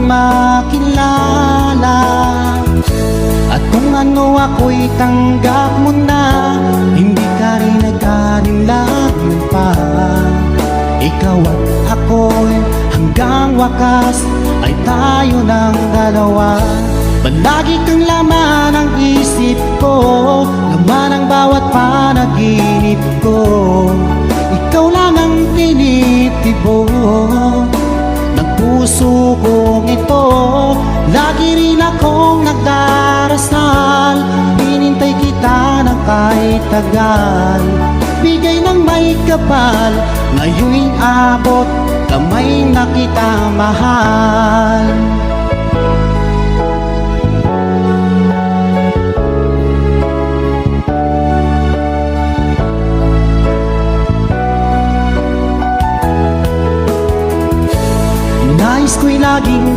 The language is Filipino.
makilala. At kung ano ako'y tanggap mo na, hindi ka rin nag-alinlangan pa. Ikaw at ako'y hanggang wakas ay tayo ng dalawa. Palagi kang laman ng isip ko, laman ng bawat panaginip ko. Ikaw lang ang tinitibo ng puso kong ito. Lagi rin akong nagdarasal, hinintay kita ng kahit tagal. Bigay ng may kapal, ngayon'y abot kamay na kita mahal.